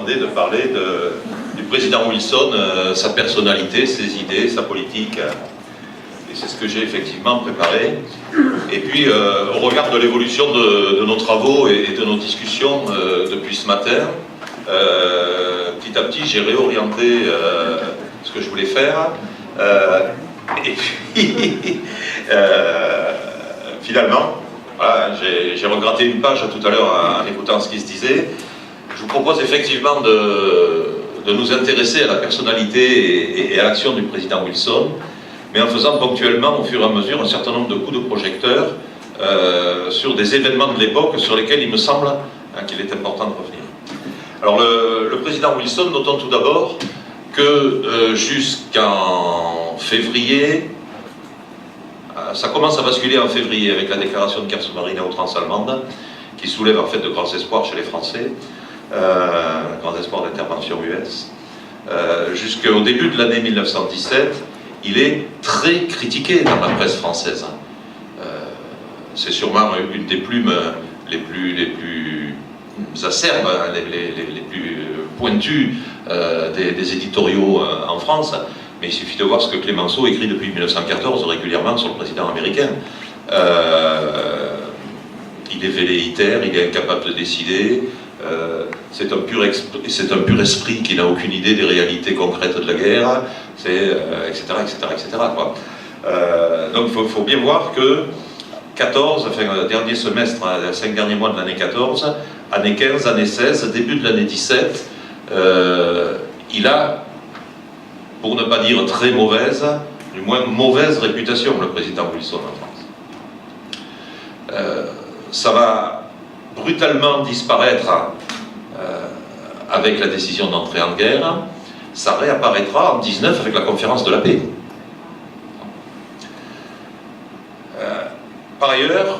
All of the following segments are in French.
demandé de parler du président Wilson, sa personnalité, ses idées, sa politique. Et c'est ce que j'ai effectivement préparé. Et puis, au regard de l'évolution de nos travaux et de nos discussions depuis ce matin, petit à petit, j'ai réorienté ce que je voulais faire. Et puis, finalement, voilà, j'ai regratté une page tout à l'heure en écoutant ce qui se disait. Je vous propose effectivement de nous intéresser à la personnalité et à l'action du président Wilson, mais en faisant ponctuellement, au fur et à mesure, un certain nombre de coups de projecteur sur des événements de l'époque sur lesquels il me semble qu'il est important de revenir. Alors le président Wilson, notons tout d'abord que jusqu'en février, ça commence à basculer en février avec la déclaration de guerre sous-marine à outrance allemande, qui soulève en fait de grands espoirs chez les Français, grands espoirs d'intervention US. Jusqu'au début de l'année 1917, il est très critiqué dans la presse française. C'est sûrement une des plumes les plus acerbes, les plus pointues des éditoriaux en France. Mais il suffit de voir ce que Clémenceau écrit depuis 1914 régulièrement sur le président américain. Il est velléitaire, il est incapable de décider. C'est un pur esprit qui n'a aucune idée des réalités concrètes de la guerre, etc., etc., etc. Quoi. Donc il faut bien voir que 14, enfin le dernier semestre, les 5 derniers mois de l'année 14, année 15, année 16, début de l'année 17, il a, pour ne pas dire très mauvaise, du moins mauvaise réputation, le président Wilson en France. Ça va brutalement disparaître avec la décision d'entrer en guerre. Ça réapparaîtra en 19 avec la conférence de la paix. Par ailleurs,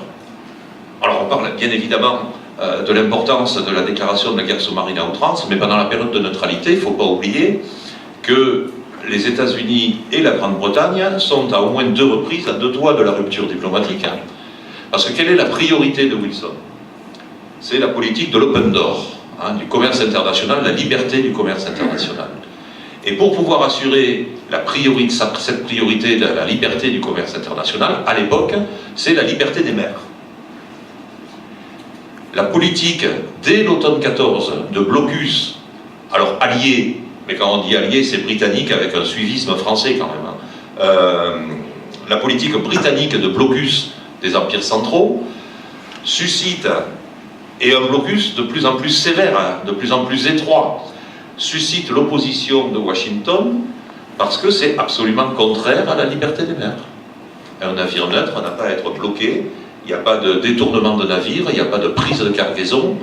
alors on parle bien évidemment de l'importance de la déclaration de la guerre sous-marine à outrance, mais pendant la période de neutralité, il ne faut pas oublier que les États-Unis et la Grande-Bretagne sont à au moins 2 reprises à 2 doigts de la rupture diplomatique. Parce que quelle est la priorité de Wilson? C'est la politique de l'open door, du commerce international, la liberté du commerce international. Et pour pouvoir assurer cette priorité de la liberté du commerce international, à l'époque, c'est la liberté des mers. La politique, dès l'automne 14, de blocus, alors allié, mais quand on dit allié, c'est britannique avec un suivisme français quand même. La politique britannique de blocus des empires centraux suscite, et un blocus de plus en plus sévère, de plus en plus étroit, suscite l'opposition de Washington parce que c'est absolument contraire à la liberté des mers. Un navire neutre n'a pas à être bloqué, il n'y a pas de détournement de navire, il n'y a pas de prise de cargaison,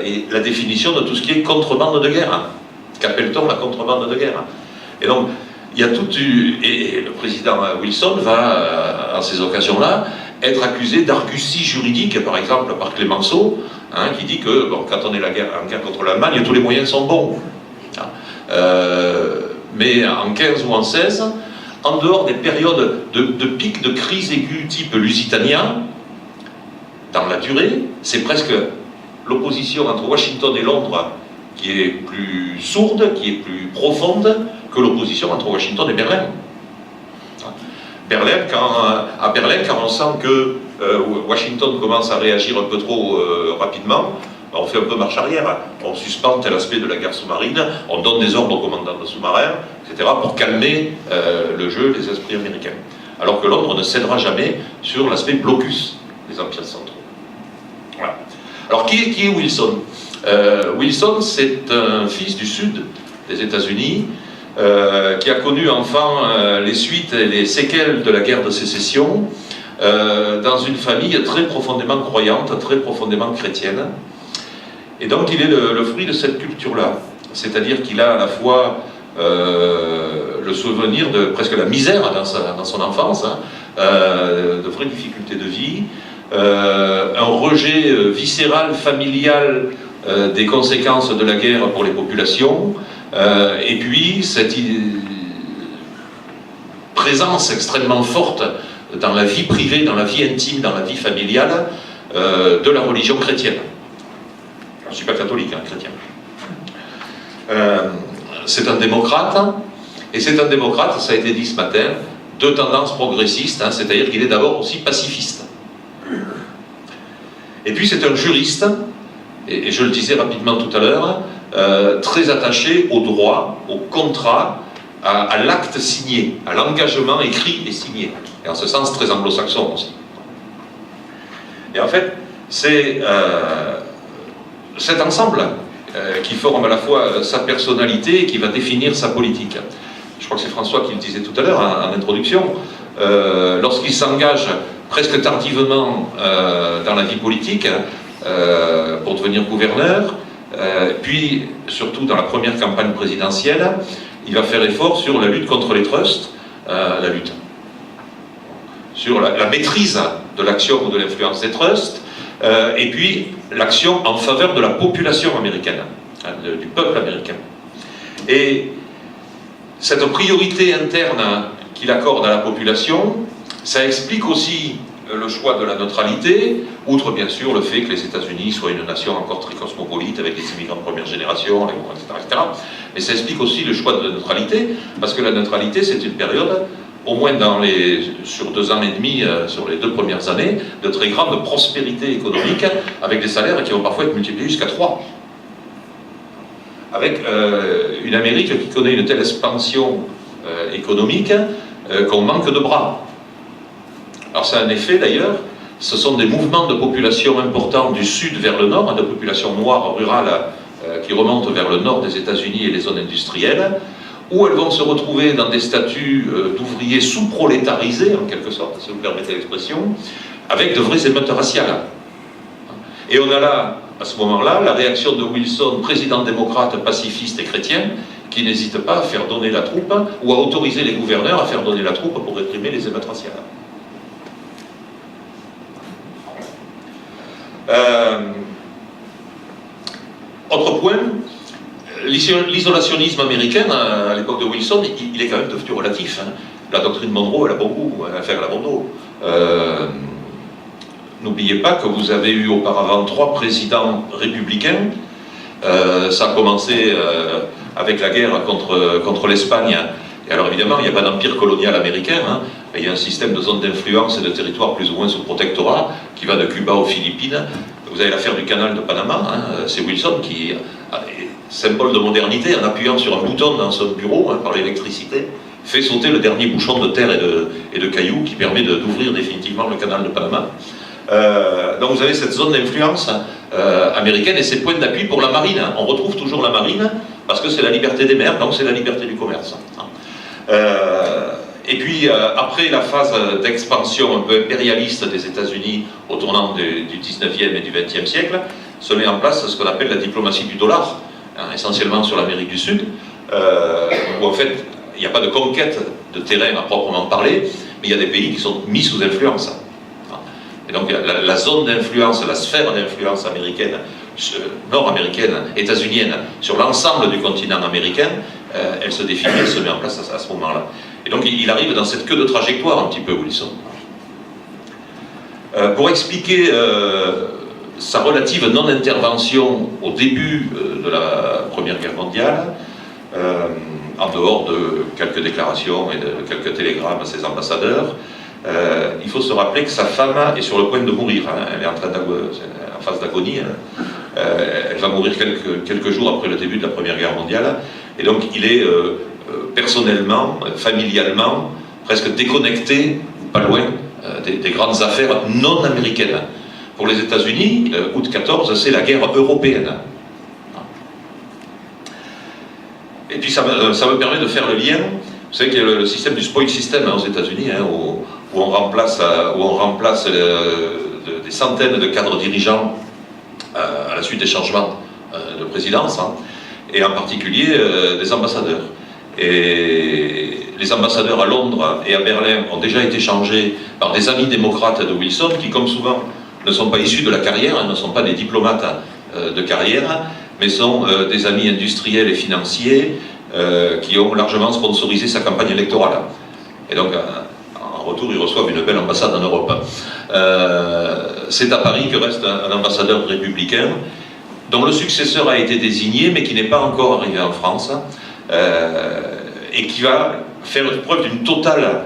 et la définition de tout ce qui est contrebande de guerre. Qu'appelle-t-on la contrebande de guerre? Et donc, il y a et le président Wilson va, à ces occasions-là, être accusé d'argutie juridique, par exemple par Clémenceau, qui dit que bon, quand on est en guerre contre l'Allemagne, tous les moyens sont bons. Mais en 15 ou en 16, en dehors des périodes de pic de crise aiguë type Lusitania, dans la durée, c'est presque l'opposition entre Washington et Londres qui est plus sourde, qui est plus profonde que l'opposition entre Washington et Berlin. À Berlin, quand on sent que Washington commence à réagir un peu trop rapidement, on fait un peu marche arrière. On suspend tel aspect de la guerre sous-marine, on donne des ordres aux commandants de sous-marins, etc., pour calmer le jeu des esprits américains. Alors que Londres ne cédera jamais sur l'aspect blocus des empires centraux. Voilà. Alors qui est Wilson? Wilson, c'est un fils du sud des États-Unis, qui a connu enfant les suites et les séquelles de la guerre de sécession, dans une famille très profondément croyante, très profondément chrétienne. Et donc il est le fruit de cette culture-là. C'est-à-dire qu'il a à la fois le souvenir de presque la misère dans son enfance, de vraies difficultés de vie, un rejet viscéral, familial des conséquences de la guerre pour les populations, et puis cette présence extrêmement forte dans la vie privée, dans la vie intime, dans la vie familiale de la religion chrétienne. Je ne suis pas catholique, chrétien. c'est un démocrate, et c'est un démocrate, ça a été dit ce matin, de tendance progressiste, hein, c'est-à-dire qu'il est d'abord aussi pacifiste. Et puis c'est un juriste, et je le disais rapidement tout à l'heure, très attaché au droit, au contrat, à l'acte signé, à l'engagement écrit et signé. Et en ce sens, très anglo-saxon aussi. Et en fait, c'est cet ensemble qui forme à la fois sa personnalité et qui va définir sa politique. Je crois que c'est François qui le disait tout à l'heure en introduction, lorsqu'il s'engage presque tardivement dans la vie politique pour devenir gouverneur, puis surtout dans la première campagne présidentielle, il va faire effort sur la lutte contre les trusts, sur la maîtrise de l'action ou de l'influence des trusts, et puis l'action en faveur de la population américaine, du peuple américain. Et cette priorité interne qu'il accorde à la population, ça explique aussi le choix de la neutralité, outre bien sûr le fait que les États-Unis soient une nation encore très cosmopolite avec des immigrants de première génération, etc. Mais ça explique aussi le choix de la neutralité, parce que la neutralité c'est une période, au moins sur 2 ans et demi, sur les 2 premières années, de très grande prospérité économique, avec des salaires qui vont parfois être multipliés jusqu'à 3. Avec une Amérique qui connaît une telle expansion économique qu'on manque de bras. Alors ça a un effet d'ailleurs, ce sont des mouvements de population importants du sud vers le nord, de population noire rurale qui remontent vers le nord des États-Unis et les zones industrielles, où elles vont se retrouver dans des statuts d'ouvriers sous-prolétarisés, en quelque sorte, si vous me permettez l'expression, avec de vraies émeutes raciales. Et on a là, à ce moment-là, la réaction de Wilson, président démocrate, pacifiste et chrétien, qui n'hésite pas à faire donner la troupe, ou à autoriser les gouverneurs à faire donner la troupe pour réprimer les émeutes raciales. Autre point, l'isolationnisme américain, à l'époque de Wilson, il est quand même devenu relatif. Hein. La doctrine Monroe, elle a beaucoup à faire la Monroe. N'oubliez pas que vous avez eu auparavant 3 présidents républicains. Ça a commencé avec la guerre contre l'Espagne. Et alors évidemment, il n'y a pas d'empire colonial américain. Hein. Il y a un système de zones d'influence et de territoires plus ou moins sous protectorat qui va de Cuba aux Philippines. Vous avez l'affaire du canal de Panama. Hein. C'est Wilson qui, symbole de modernité, en appuyant sur un bouton dans son bureau, hein, par l'électricité, fait sauter le dernier bouchon de terre et de cailloux qui permet d'ouvrir définitivement le canal de Panama. Donc vous avez cette zone d'influence américaine et ces points d'appui pour la marine. On retrouve toujours la marine parce que c'est la liberté des mers, donc c'est la liberté du commerce. Et puis après la phase d'expansion un peu impérialiste des États-Unis au tournant du 19e et du 20e siècle, se met en place ce qu'on appelle la diplomatie du dollar, hein, essentiellement sur l'Amérique du Sud, où en fait il n'y a pas de conquête de terrain à proprement parler, mais il y a des pays qui sont mis sous influence. Et donc la zone d'influence, la sphère d'influence américaine, nord-américaine, états-unienne, sur l'ensemble du continent américain, elle se définit, elle se met en place à ce moment-là. Et donc il arrive dans cette queue de trajectoire un petit peu, Wilson. Pour expliquer sa relative non-intervention au début de la Première Guerre mondiale, en dehors de quelques déclarations et de quelques télégrammes à ses ambassadeurs, il faut se rappeler que sa femme est sur le point de mourir. Hein. Elle est en phase d'agonie. Hein. Elle va mourir quelques jours après le début de la Première Guerre mondiale. Et donc il est personnellement, familialement, presque déconnecté, pas loin, des grandes affaires non américaines. Pour les États-Unis, août 14, c'est la guerre européenne. Et puis ça me permet de faire le lien. Vous savez qu'il y a le système du spoil system aux États-Unis, hein, où on remplace des centaines de cadres dirigeants à la suite des changements de présidence, hein, et en particulier des ambassadeurs. Et les ambassadeurs à Londres et à Berlin ont déjà été changés par des amis démocrates de Wilson, qui comme souvent ne sont pas issus de la carrière, hein, ne sont pas des diplomates de carrière, mais sont des amis industriels et financiers qui ont largement sponsorisé sa campagne électorale. Et donc, en retour, ils reçoivent une belle ambassade en Europe. C'est à Paris que reste un ambassadeur républicain dont le successeur a été désigné, mais qui n'est pas encore arrivé en France, et qui va faire preuve d'une totale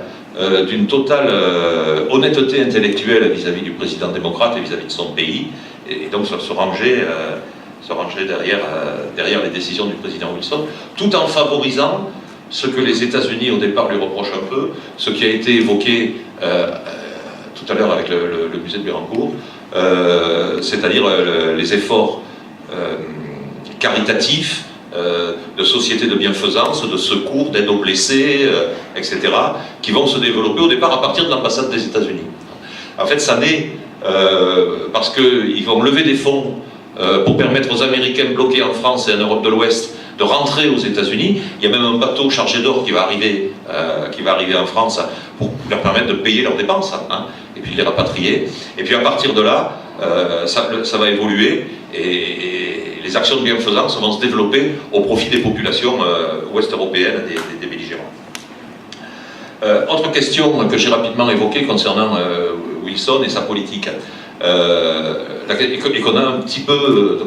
honnêteté intellectuelle vis-à-vis du président démocrate et vis-à-vis de son pays, et donc se ranger derrière les décisions du président Wilson, tout en favorisant ce que les États-Unis au départ lui reprochent un peu, ce qui a été évoqué tout à l'heure avec le musée de Bérancourt, c'est-à-dire les efforts caritatifs, de sociétés de bienfaisance, de secours, d'aide aux blessés, etc., qui vont se développer au départ à partir de l'ambassade des États-Unis. En fait, ça naît parce qu'ils vont lever des fonds pour permettre aux Américains bloqués en France et en Europe de l'Ouest de rentrer aux États-Unis. Il y a même un bateau chargé d'or qui va arriver en France pour leur permettre de payer leurs dépenses, hein, et puis de les rapatrier. Et puis à partir de là, ça va évoluer et les actions de bienfaisance vont se développer au profit des populations ouest-européennes, des belligérants. Autre question que j'ai rapidement évoquée concernant Wilson et sa politique, et qu'on a un petit peu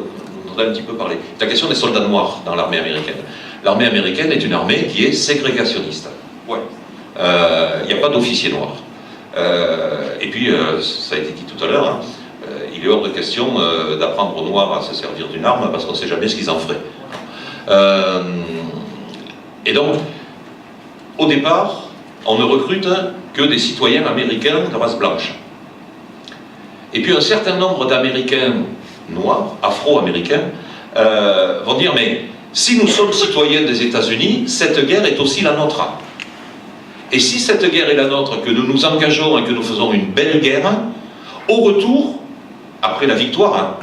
parlé, la question des soldats noirs dans l'armée américaine. L'armée américaine est une armée qui est ségrégationniste. Ouais. Il n'y a pas d'officiers noirs. Et puis, ça a été dit tout à l'heure, hein, il est hors de question d'apprendre aux Noirs à se servir d'une arme parce qu'on ne sait jamais ce qu'ils en feraient. Et donc, au départ, on ne recrute que des citoyens américains de race blanche. Et puis un certain nombre d'Américains noirs, afro-américains, vont dire, mais si nous sommes citoyens des États-Unis, cette guerre est aussi la nôtre. Et si cette guerre est la nôtre, que nous nous engageons et que nous faisons une belle guerre, au retour, après la victoire, hein,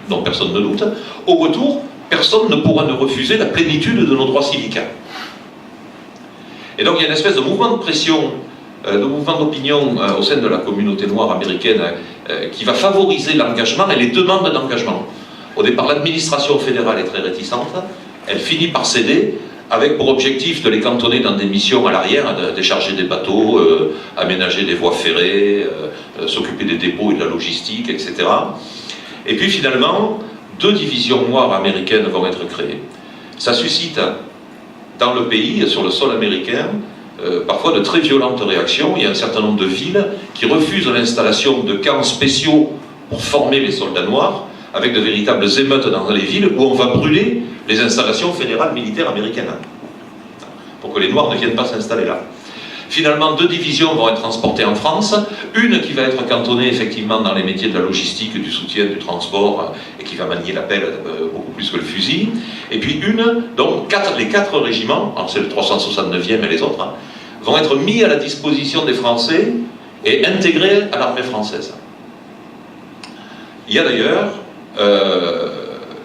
dont personne ne doute, au retour, personne ne pourra nous refuser la plénitude de nos droits civiques. Et donc il y a une espèce de mouvement de pression, de mouvement d'opinion au sein de la communauté noire américaine qui va favoriser l'engagement et les demandes d'engagement. Au départ, l'administration fédérale est très réticente, elle finit par céder, avec pour objectif de les cantonner dans des missions à l'arrière, décharger des bateaux, aménager des voies ferrées, s'occuper des dépôts et de la logistique, etc. Et puis finalement, 2 divisions noires américaines vont être créées. Ça suscite dans le pays, sur le sol américain, parfois de très violentes réactions. Il y a un certain nombre de villes qui refusent l'installation de camps spéciaux pour former les soldats noirs, avec de véritables émeutes dans les villes où on va brûler les installations fédérales militaires américaines, pour que les Noirs ne viennent pas s'installer là. Finalement, 2 divisions vont être transportées en France, une qui va être cantonnée effectivement dans les métiers de la logistique, du soutien, du transport, et qui va manier la pelle beaucoup plus que le fusil, et puis une, donc les 4 régiments, c'est le 369e et les autres, hein, vont être mis à la disposition des Français et intégrés à l'armée française. Il y a d'ailleurs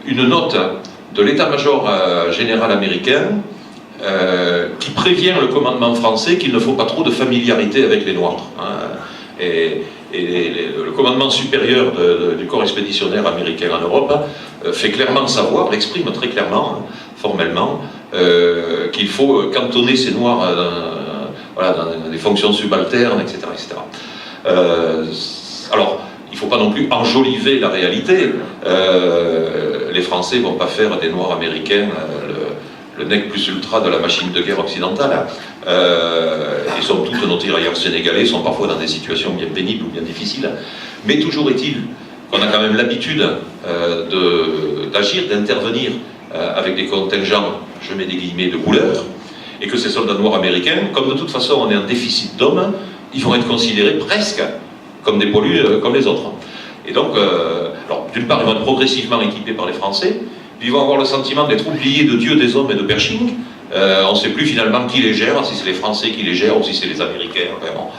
une note de l'état-major général américain qui prévient le commandement français qu'il ne faut pas trop de familiarité avec les Noirs. Hein. Et le commandement supérieur du corps expéditionnaire américain en Europe fait clairement savoir, l'exprime très clairement, formellement, qu'il faut cantonner ces Noirs dans des fonctions subalternes, etc. etc. Alors, il ne faut pas non plus enjoliver la réalité. Les Français ne vont pas faire des Noirs américains le nec plus ultra de la machine de guerre occidentale. Ils sont tous nos tirailleurs sénégalais, sont parfois dans des situations bien pénibles ou bien difficiles. Mais toujours est-il qu'on a quand même l'habitude d'agir, d'intervenir avec des contingents, je mets des guillemets, de couleur, et que ces soldats noirs américains, comme de toute façon on est en déficit d'hommes, ils vont être considérés presque comme des poilus comme les autres. Et donc, alors, d'une part, ils vont être progressivement équipés par les Français, puis ils vont avoir le sentiment d'être oubliés de Dieu, des hommes et de Pershing. On ne sait plus finalement qui les gère, si c'est les Français qui les gèrent ou si c'est les Américains, vraiment.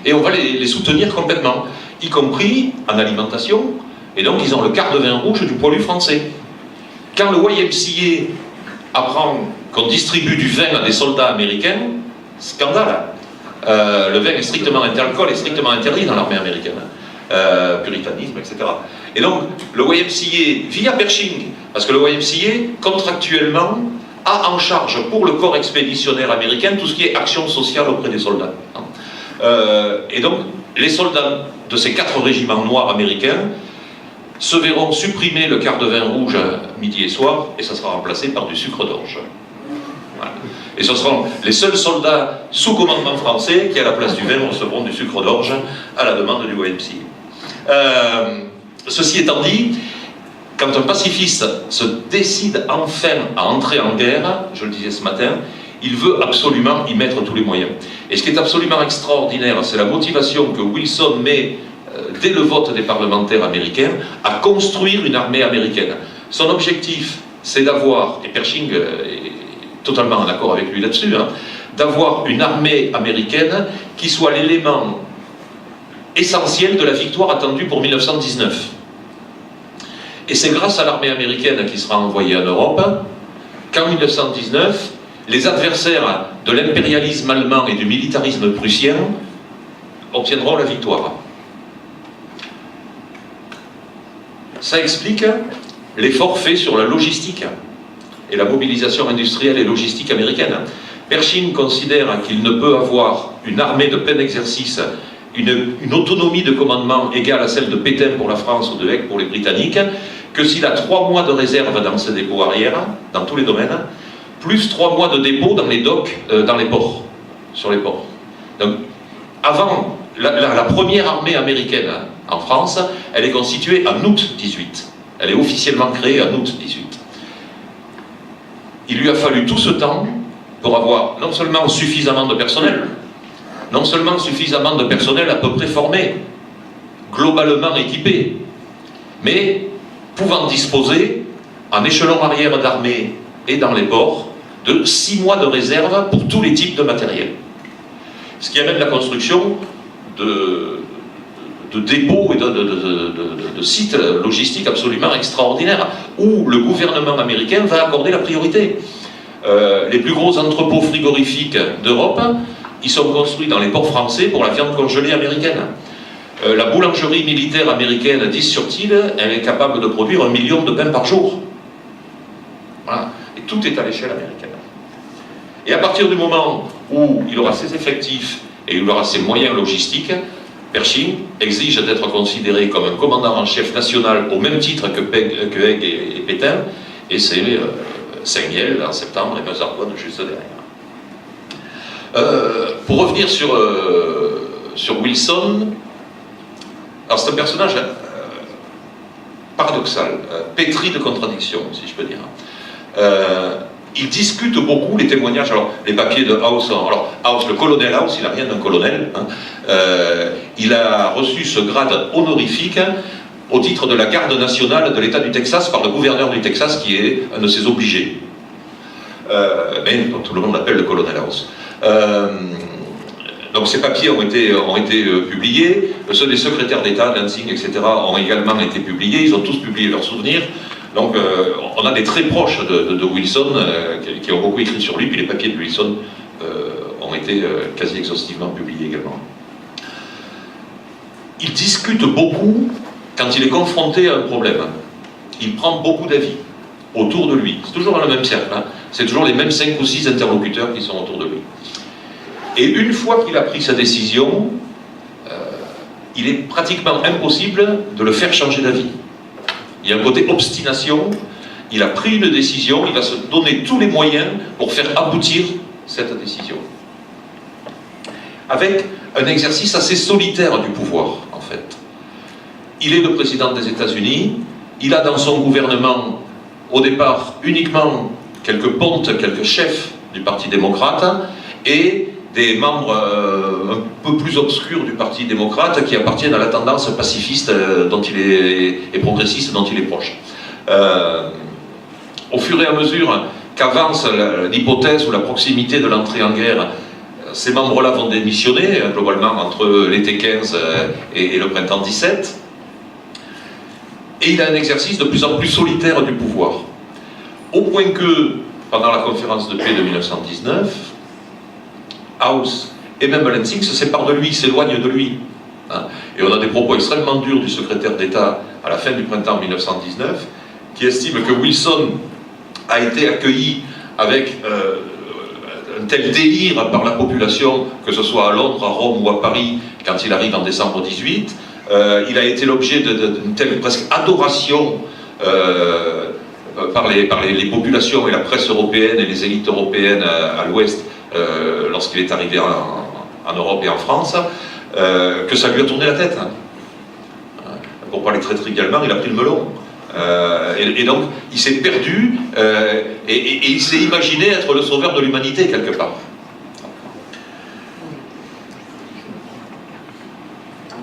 Et on va les soutenir complètement, y compris en alimentation, et donc ils ont le quart de vin rouge du poilu français. Quand le YMCA apprend qu'on distribue du vin à des soldats américains, scandale. Le vin est strictement l'alcool est strictement interdit dans l'armée américaine. Puritanisme, etc. Et donc, le YMCA, via Pershing, parce que le YMCA, contractuellement, a en charge pour le corps expéditionnaire américain tout ce qui est action sociale auprès des soldats. Et donc, les soldats de ces 4 régiments noirs américains se verront supprimer le quart de vin rouge midi et soir, et ça sera remplacé par du sucre d'orge. Voilà. Et ce seront les seuls soldats sous commandement français qui, à la place du vin, recevront du sucre d'orge à la demande du YMCA. Ceci étant dit, quand un pacifiste se décide enfin à entrer en guerre, je le disais ce matin, il veut absolument y mettre tous les moyens. Et ce qui est absolument extraordinaire, c'est la motivation que Wilson met dès le vote des parlementaires américains à construire une armée américaine. Son objectif, c'est d'avoir, et Pershing est totalement en accord avec lui là-dessus, hein, d'avoir une armée américaine qui soit l'élément essentiel de la victoire attendue pour 1919. Et c'est grâce à l'armée américaine qui sera envoyée en Europe qu'en 1919, les adversaires de l'impérialisme allemand et du militarisme prussien obtiendront la victoire. Ça explique l'effort fait sur la logistique et la mobilisation industrielle et logistique américaine. Pershing considère qu'il ne peut avoir une armée de plein exercice, une autonomie de commandement égale à celle de Pétain pour la France ou de Heck pour les Britanniques, que s'il a 3 mois de réserve dans ses dépôts arrière, dans tous les domaines, plus 3 mois de dépôt dans les docks, dans les ports, sur les ports. Donc, avant, la première armée américaine en France, elle est constituée en août 18. Elle est officiellement créée en août 18. Il lui a fallu tout ce temps pour avoir non seulement suffisamment de personnel, non seulement suffisamment de personnel à peu près formé, globalement équipé, mais pouvant disposer, en échelon arrière d'armée et dans les ports, de 6 mois de réserve pour tous les types de matériel. Ce qui amène la construction de dépôts et de sites logistiques absolument extraordinaires, où le gouvernement américain va accorder la priorité. Les plus gros entrepôts frigorifiques d'Europe, ils sont construits dans les ports français pour la viande congelée américaine. La boulangerie militaire américaine 10 sur Tille, elle est capable de produire 1 million de pains par jour. Voilà. Et tout est à l'échelle américaine. Et à partir du moment où il aura ses effectifs et il aura ses moyens logistiques, Pershing exige d'être considéré comme un commandant en chef national au même titre que Haig et Pétain, et c'est Saint-Mihiel en septembre et Meuse-Argonne juste derrière. Pour revenir sur Wilson, alors c'est un personnage paradoxal, pétri de contradictions, si je peux dire. Il discute beaucoup les témoignages, alors les papiers de House, alors House, le colonel House, il n'a rien d'un colonel, hein, il a reçu ce grade honorifique au titre de la garde nationale de l'État du Texas par le gouverneur du Texas qui est un de ses obligés. Mais dont tout le monde l'appelle le colonel House. Donc ces papiers ont été publiés, ceux des secrétaires d'État, Lansing, etc. ont également été publiés, ils ont tous publié leurs souvenirs. Donc on a des très proches de Wilson qui ont beaucoup écrit sur lui, puis les papiers de Wilson ont été quasi exhaustivement publiés également. Il discute beaucoup quand il est confronté à un problème. Il prend beaucoup d'avis autour de lui. C'est toujours dans le même cercle, hein. C'est toujours les mêmes 5 ou 6 interlocuteurs qui sont autour de lui. Et une fois qu'il a pris sa décision, il est pratiquement impossible de le faire changer d'avis. Il y a un côté obstination, il a pris une décision, il va se donner tous les moyens pour faire aboutir cette décision. Avec un exercice assez solitaire du pouvoir, en fait. Il est le président des États-Unis, il a dans son gouvernement, au départ, uniquement quelques pontes, quelques chefs du Parti démocrate, et des membres un peu plus obscurs du Parti démocrate qui appartiennent à la tendance pacifiste dont il est, et progressiste dont il est proche. Au fur et à mesure qu'avance l'hypothèse ou la proximité de l'entrée en guerre, ces membres-là vont démissionner, globalement entre l'été 15 et le printemps 17, et il a un exercice de plus en plus solitaire du pouvoir. Au point que, pendant la conférence de paix de 1919, House et même Lansing se séparent de lui, s'éloignent de lui. Hein. Et on a des propos extrêmement durs du secrétaire d'État à la fin du printemps 1919, qui estime que Wilson a été accueilli avec un tel délire par la population, que ce soit à Londres, à Rome ou à Paris, quand il arrive en décembre 18, Il a été l'objet d'une telle presque adoration par les populations et la presse européenne et les élites européennes à l'Ouest lorsqu'il est arrivé en Europe et en France, que ça lui a tourné la tête. Pour parler très trivialement, il a pris le melon. Et donc, il s'est perdu et il s'est imaginé être le sauveur de l'humanité quelque part.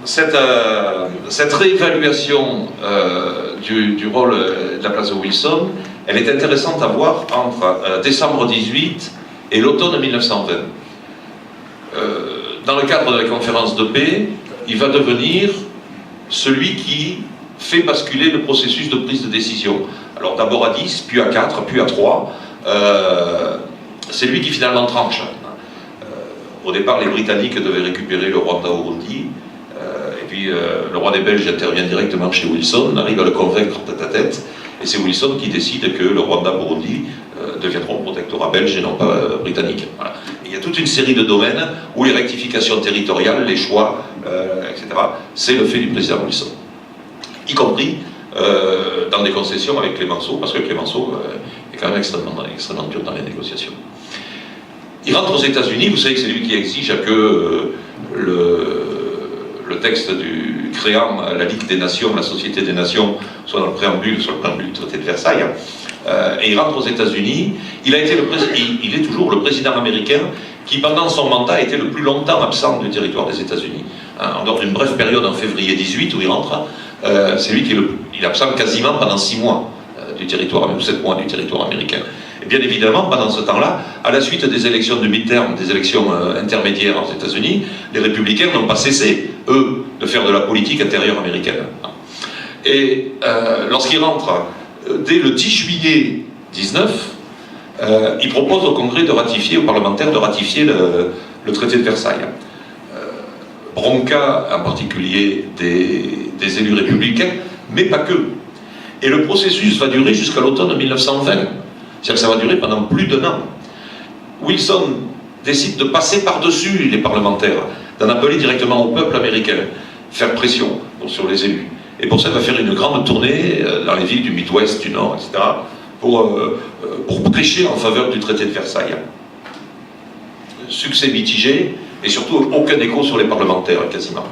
Cette réévaluation du rôle de la place de Wilson, elle est intéressante à voir entre décembre 18 et l'automne 1920. Dans le cadre de la conférence de paix, il va devenir celui qui fait basculer le processus de prise de décision. Alors d'abord à 10, puis à 4, puis à 3. C'est lui qui finalement tranche. Au départ, les Britanniques devaient récupérer le Rwanda au Burundi. Et puis le roi des Belges intervient directement chez Wilson, arrive à le convaincre tête à tête. Et c'est Wilson qui décide que le Rwanda-Burundi deviendront protectorat belge et non pas britannique. Voilà. Il y a toute une série de domaines où les rectifications territoriales, les choix, etc., c'est le fait du président Wilson. Y compris dans des concessions avec Clémenceau, parce que Clémenceau est quand même extrêmement dur dans les négociations. Il rentre aux États-Unis, vous savez que c'est lui qui exige que le texte créant la Ligue des Nations, la Société des Nations, soit dans le préambule, soit le préambule du traité de Versailles. Et il rentre aux États-Unis. Il est toujours le président américain qui, pendant son mandat, a été le plus longtemps absent du territoire des États-Unis. En dehors d'une brève période en février 18 où il rentre, c'est lui qui est absent quasiment pendant 6 mois du territoire, même 7 mois du territoire américain. Et bien évidemment, pendant ce temps-là, à la suite des élections de midterm, des élections intermédiaires aux États-Unis, les républicains n'ont pas cessé, eux, de faire de la politique intérieure américaine. Et lorsqu'il rentre, dès le 10 juillet 19, il propose au Congrès de ratifier, aux parlementaires de ratifier le traité de Versailles. Bronca, en particulier des élus républicains, mais pas que. Et le processus va durer jusqu'à l'automne 1920. C'est-à-dire que ça va durer pendant plus d'1 an. Wilson décide de passer par-dessus les parlementaires, d'en appeler directement au peuple américain, faire pression sur les élus. Et pour ça, il va faire une grande tournée dans les villes du Midwest, du Nord, etc., pour prêcher en faveur du traité de Versailles. Succès mitigé, et surtout aucun écho sur les parlementaires, quasiment.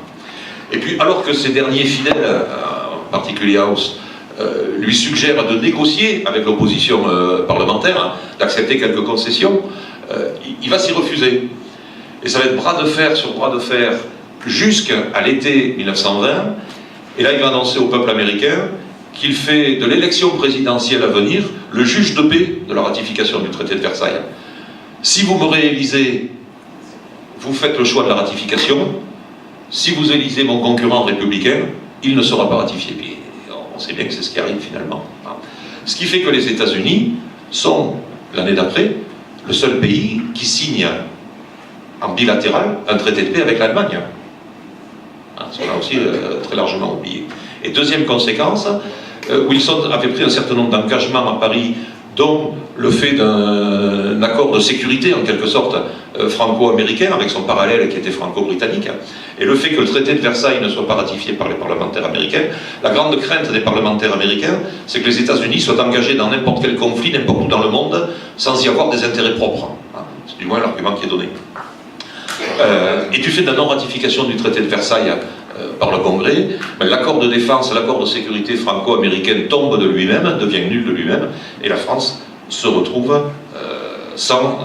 Et puis, alors que ces derniers fidèles, en particulier House, lui suggère de négocier avec l'opposition parlementaire, d'accepter quelques concessions, il va s'y refuser. Et ça va être bras de fer sur bras de fer jusqu'à l'été 1920. Et là, il va annoncer au peuple américain qu'il fait de l'élection présidentielle à venir le juge de paix de la ratification du traité de Versailles. Si vous me réélisez, vous faites le choix de la ratification. Si vous élisez mon concurrent républicain, il ne sera pas ratifié. On sait bien que c'est ce qui arrive finalement. Ce qui fait que les États-Unis sont, l'année d'après, le seul pays qui signe en bilatéral un traité de paix avec l'Allemagne. Ça on a aussi très largement oublié. Et deuxième conséquence, Wilson avait pris un certain nombre d'engagements à Paris, dont le fait d'un accord de sécurité, en quelque sorte, franco-américain, avec son parallèle qui était franco-britannique, et le fait que le traité de Versailles ne soit pas ratifié par les parlementaires américains. La grande crainte des parlementaires américains, c'est que les États-Unis soient engagés dans n'importe quel conflit, n'importe où dans le monde, sans y avoir des intérêts propres. C'est du moins l'argument qui est donné. Et du fait de la non-ratification du traité de Versailles par le Congrès, l'accord de défense, l'accord de sécurité franco-américain tombe de lui-même, devient nul de lui-même, et la France se retrouve sans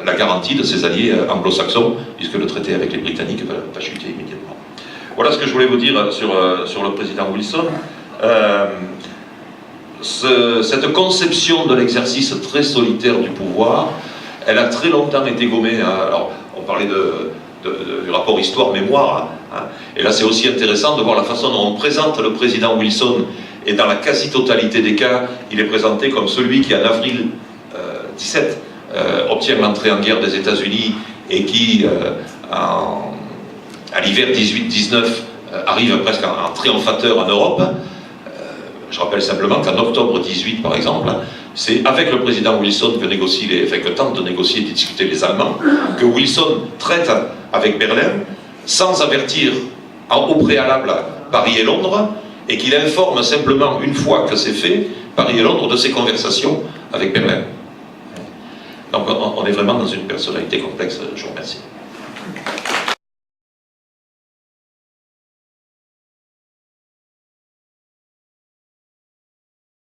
la garantie de ses alliés anglo-saxons, puisque le traité avec les Britanniques va chuter immédiatement. Voilà ce que je voulais vous dire sur le président Wilson. Cette conception de l'exercice très solitaire du pouvoir, elle a très longtemps été gommée. Alors, on parlait du rapport histoire-mémoire, et là c'est aussi intéressant de voir la façon dont on présente le président Wilson, et dans la quasi-totalité des cas, il est présenté comme celui qui, en avril 17, obtient l'entrée en guerre des États-Unis et qui, à l'hiver 18-19, arrive presque en triomphateur en Europe. Je rappelle simplement qu'en octobre 18, par exemple, c'est avec le président Wilson que tente de négocier et de discuter les Allemands, que Wilson traite avec Berlin, sans avertir au préalable à Paris et Londres, et qu'il informe simplement, une fois que c'est fait, Paris et Londres de ses conversations avec Berlin. Donc on est vraiment dans une personnalité complexe. Je vous remercie.